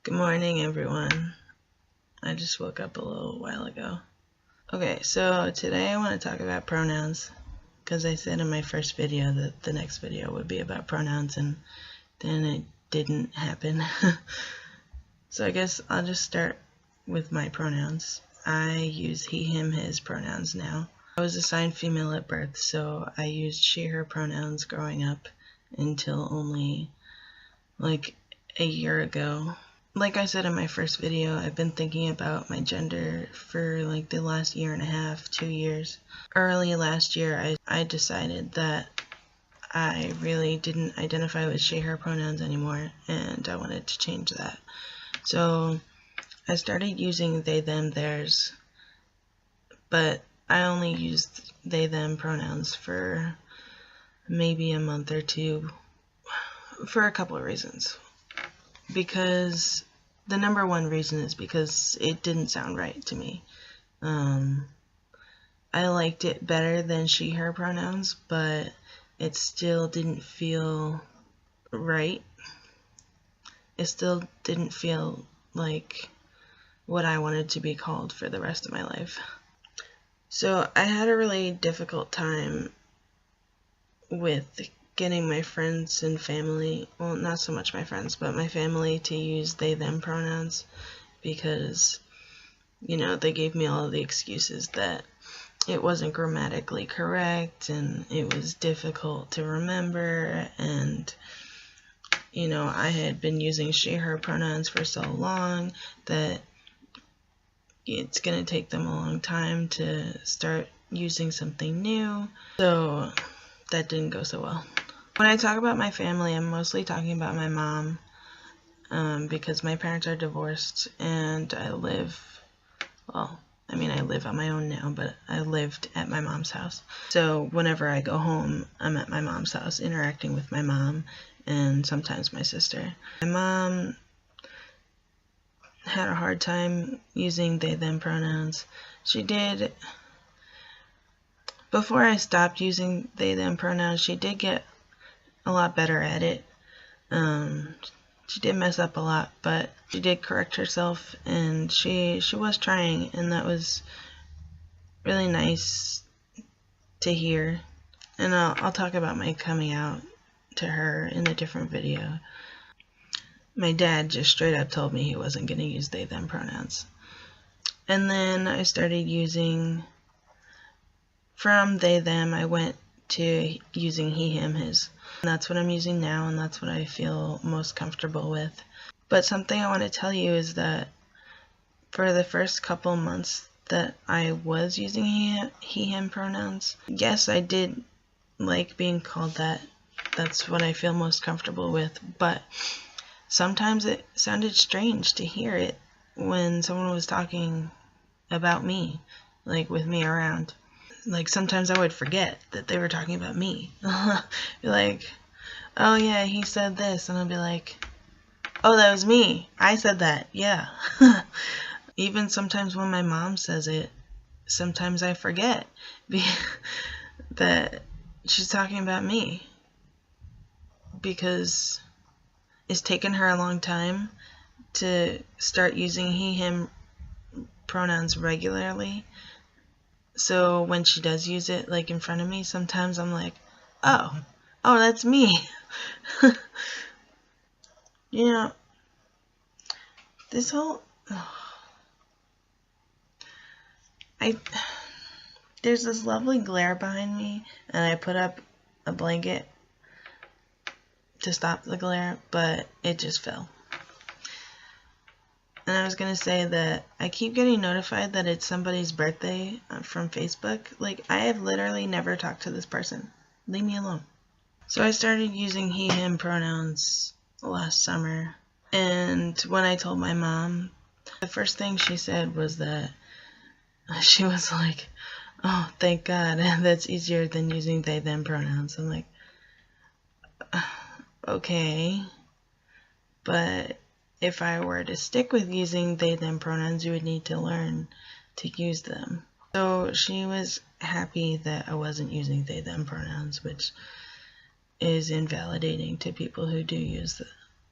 Good morning, everyone. I just woke up a little while ago. Okay, so today I want to talk about pronouns because I said in my first video that the next video would be about pronouns, and then it didn't happen. So I guess I'll just start with my pronouns. I use he, him, his pronouns now. I was assigned female at birth, so I used she, her pronouns growing up until only like a year ago. Like I said in my first video, I've been thinking about my gender for like the last year and a half, 2 years. Early last year, I decided that I really didn't identify with she, her pronouns anymore, and I wanted to change that. So I started using they, them, theirs, but I only used they, them pronouns for maybe a month or two for a couple of reasons. Because the number one reason is because it didn't sound right to me. I liked it better than she, her pronouns, but it still didn't feel right. It still didn't feel like what I wanted to be called for the rest of my life. So I had a really difficult time with getting my friends and family, well, not so much my friends, but my family to use they, them pronouns because, you know, they gave me all of the excuses that it wasn't grammatically correct and it was difficult to remember, and, you know, I had been using she, her pronouns for so long that it's going to take them a long time to start using something new, so that didn't go so well. When I talk about my family, I'm mostly talking about my mom, because my parents are divorced and I live on my own now, but I lived at my mom's house. So whenever I go home, I'm at my mom's house interacting with my mom and sometimes my sister. My mom had a hard time using they, them pronouns. She did, before I stopped using they, them pronouns, she did get a lot better at it. She did mess up a lot, but she did correct herself, and she was trying, and that was really nice to hear. And I'll talk about my coming out to her in a different video. My dad just straight up told me he wasn't going to use they, them pronouns. And then I started using, from they, them, I went to using he, him, his. And that's what I'm using now, and that's what I feel most comfortable with. But something I want to tell you is that for the first couple months that I was using he, him pronouns, yes, I did like being called that. That's what I feel most comfortable with, but sometimes it sounded strange to hear it when someone was talking about me, like with me around. Like, sometimes I would forget that they were talking about me. Be like, oh yeah, he said this, and I'll be like, oh, that was me. I said that, yeah. Even sometimes when my mom says it, sometimes I forget that she's talking about me, because it's taken her a long time to start using he, him pronouns regularly. So when she does use it, like in front of me, sometimes I'm like, oh, that's me. You know, this whole, there's this lovely glare behind me, and I put up a blanket to stop the glare, but it just fell. And I was going to say that I keep getting notified that it's somebody's birthday from Facebook. Like, I have literally never talked to this person. Leave me alone. So I started using he, him pronouns last summer. And when I told my mom, the first thing she said was that she was like, oh, thank God, that's easier than using they, them pronouns. I'm like, okay, but if I were to stick with using they, them pronouns, you would need to learn to use them. So she was happy that I wasn't using they, them pronouns, which is invalidating to people who do use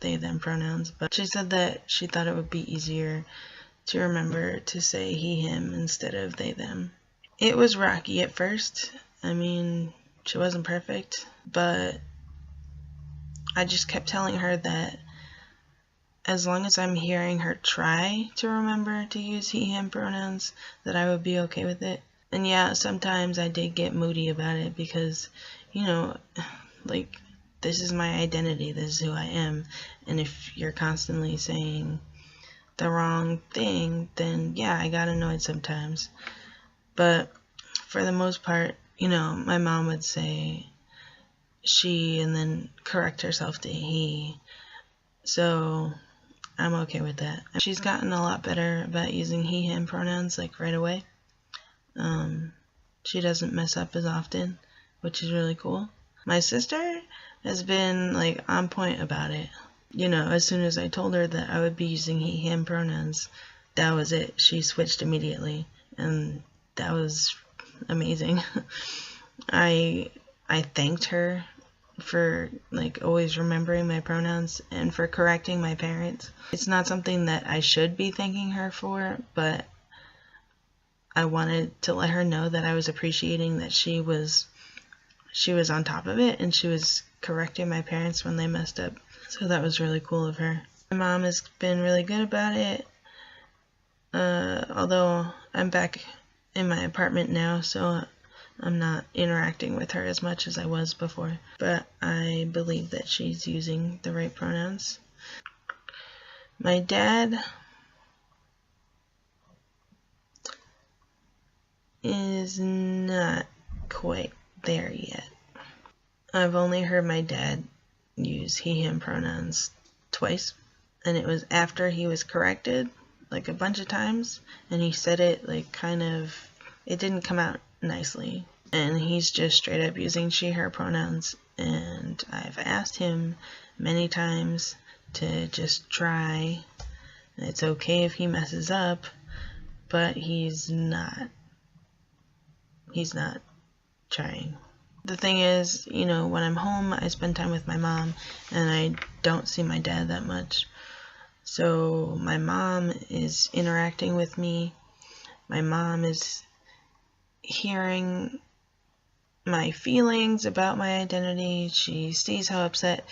they them pronouns, but she said that she thought it would be easier to remember to say he him instead of they them. It was rocky at first. I mean, she wasn't perfect, but I just kept telling her that as long as I'm hearing her try to remember to use he him pronouns, that I would be okay with it. And yeah, sometimes I did get moody about it because, you know, like, this is my identity, this is who I am, and if you're constantly saying the wrong thing, then yeah, I got annoyed sometimes. But for the most part, you know, my mom would say she and then correct herself to he, so I'm okay with that. She's gotten a lot better about using he him pronouns, like, right away. She doesn't mess up as often, which is really cool. My sister has been, like, on point about it. You know, as soon as I told her that I would be using he him pronouns, that was it. She switched immediately, and that was amazing. I thanked her for, like, always remembering my pronouns and for correcting my parents. It's not something that I should be thanking her for, but I wanted to let her know that I was appreciating that she was on top of it and she was correcting my parents when they messed up. So that was really cool of her. My mom has been really good about it, although I'm back in my apartment now, so I'm not interacting with her as much as I was before. But I believe that she's using the right pronouns. My dad is not quite there yet. I've only heard my dad use he him pronouns twice, and it was after he was corrected like a bunch of times, and he said it like kind of, it didn't come out nicely, and he's just straight up using she her pronouns. And I've asked him many times to just try. It's okay if he messes up, but he's not trying. The thing is, you know, when I'm home, I spend time with my mom, and I don't see my dad that much. So my mom is interacting with me. My mom is hearing my feelings about my identity. She sees how upset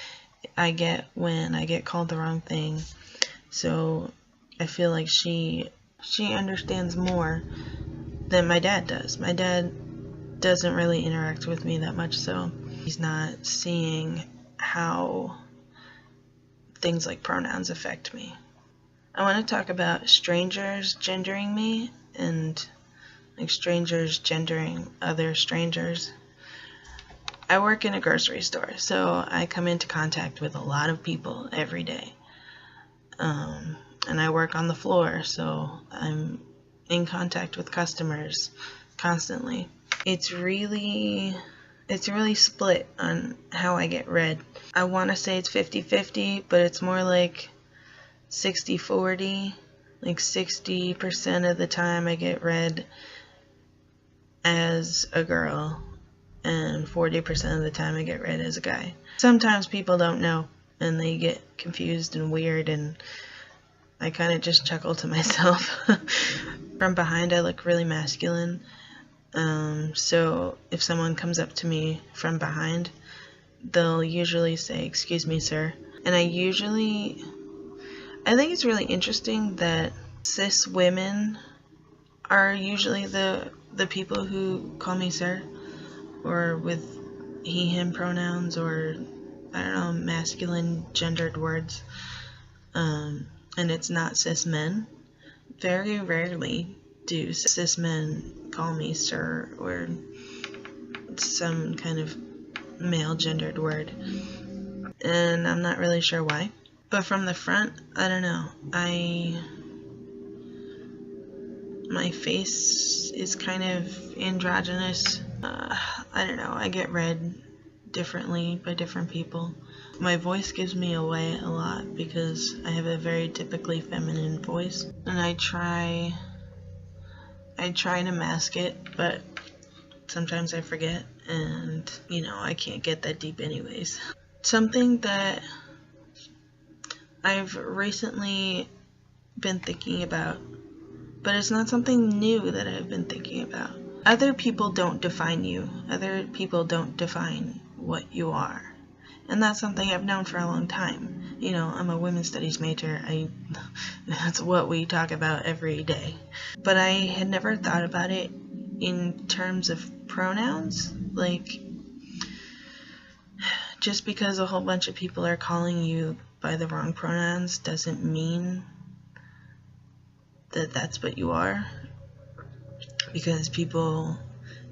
I get when I get called the wrong thing. So I feel like she understands more than my dad does. My dad doesn't really interact with me that much, so he's not seeing how things like pronouns affect me. I want to talk about strangers gendering me and, like, strangers gendering other strangers. I work in a grocery store, so I come into contact with a lot of people every day. And I work on the floor, so I'm in contact with customers constantly. It's really split on how I get read. I want to say it's 50-50, but it's more like 60-40. Like 60% of the time I get read as a girl, and 40% of the time I get read as a guy. Sometimes people don't know, and they get confused and weird, and I kind of just chuckle to myself. From behind, I look really masculine. So if someone comes up to me from behind, they'll usually say, "Excuse me, sir." And I think it's really interesting that cis women are usually the people who call me sir, or with he, him pronouns, or, I don't know, masculine gendered words. And it's not cis men. Very rarely do cis men call me sir or some kind of male gendered word. And I'm not really sure why. But from the front, I don't know. My face is kind of androgynous. I don't know. I get read differently by different people. My voice gives me away a lot because I have a very typically feminine voice, and I try to mask it, but sometimes I forget, and, you know, I can't get that deep anyways. Something that I've recently been thinking about, but it's not something new that I've been thinking about. Other people don't define you. Other people don't define what you are. And that's something I've known for a long time. You know, I'm a women's studies major. That's what we talk about every day. But I had never thought about it in terms of pronouns. Like, just because a whole bunch of people are calling you by the wrong pronouns doesn't mean that that's what you are. Because people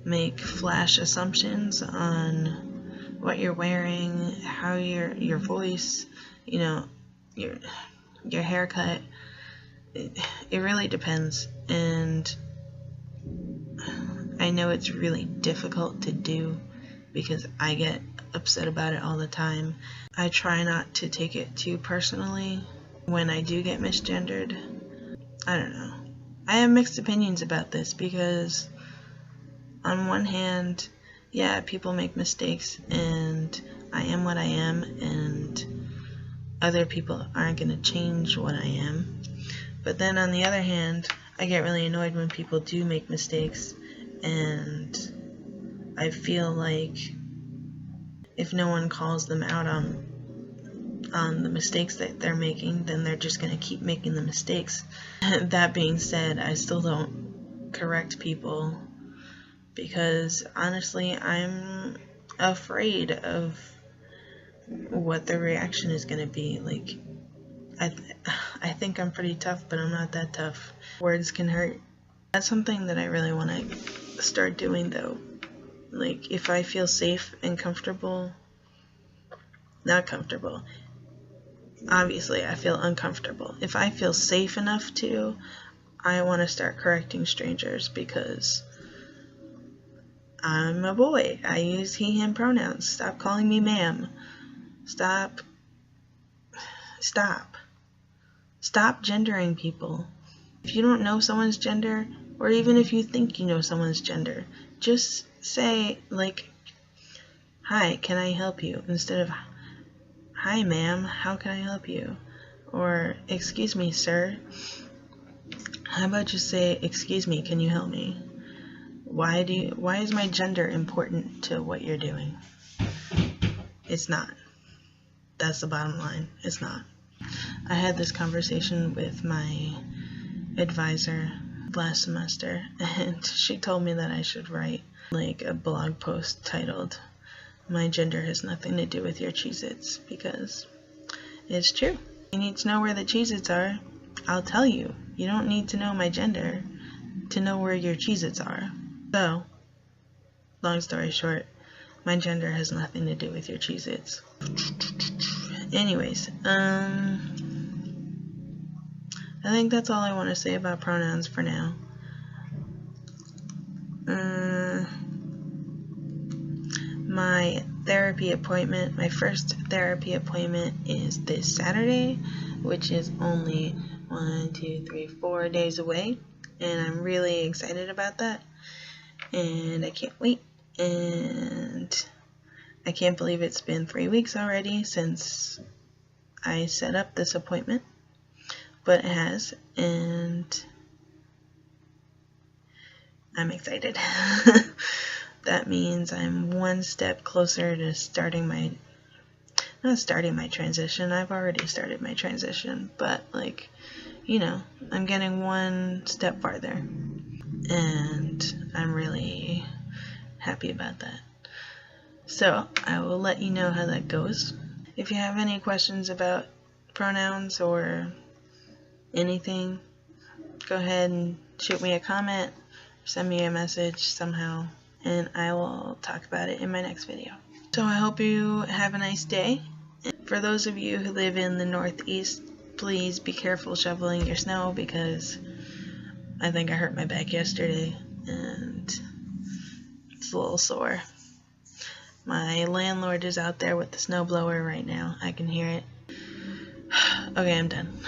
make flash assumptions on what you're wearing, how your voice, you know, your haircut. It really depends, and I know it's really difficult to do because I get upset about it all the time. I try not to take it too personally when I do get misgendered. I don't know. I have mixed opinions about this because on one hand, yeah, people make mistakes and I am what I am and other people aren't going to change what I am. But then on the other hand, I get really annoyed when people do make mistakes, and I feel like if no one calls them out on the mistakes that they're making, then they're just going to keep making the mistakes. That being said, I still don't correct people because honestly, I'm afraid of what the reaction is going to be. Like, I think I'm pretty tough, but I'm not that tough. Words can hurt. That's something that I really want to start doing, though. Like, if I feel safe and comfortable, not comfortable, obviously I feel uncomfortable. If I feel safe enough to, I want to start correcting strangers because I'm a boy. I use he, him pronouns. Stop calling me ma'am. Stop gendering people. If you don't know someone's gender, or even if you think you know someone's gender, just say, like, hi, can I help you? Instead of, hi, ma'am, how can I help you? Or, excuse me, sir. How about just say, excuse me, can you help me? Why is my gender important to what you're doing? It's not. That's the bottom line. It's not. I had this conversation with my advisor last semester, and she told me that I should write like a blog post titled, "My gender has nothing to do with your Cheez-Its," because it's true. You need to know where the Cheez-Its are. I'll tell you. You don't need to know my gender to know where your Cheez-Its are. So, long story short, my gender has nothing to do with your Cheez-Its. Anyways, I think that's all I want to say about pronouns for now. My therapy appointment, my first therapy appointment is this Saturday, which is only 4 days away, and I'm really excited about that, and I can't wait, and I can't believe it's been 3 weeks already since I set up this appointment, but it has, and I'm excited. That means I'm one step closer to not starting my transition. I've already started my transition, but like, you know, I'm getting one step farther, and I'm really happy about that. So I will let you know how that goes. If you have any questions about pronouns or anything, go ahead and shoot me a comment, send me a message somehow, and I will talk about it in my next video. So I hope you have a nice day. For those of you who live in the Northeast, please be careful shoveling your snow because I think I hurt my back yesterday and it's a little sore. My landlord is out there with the snowblower right now. I can hear it. Okay, I'm done.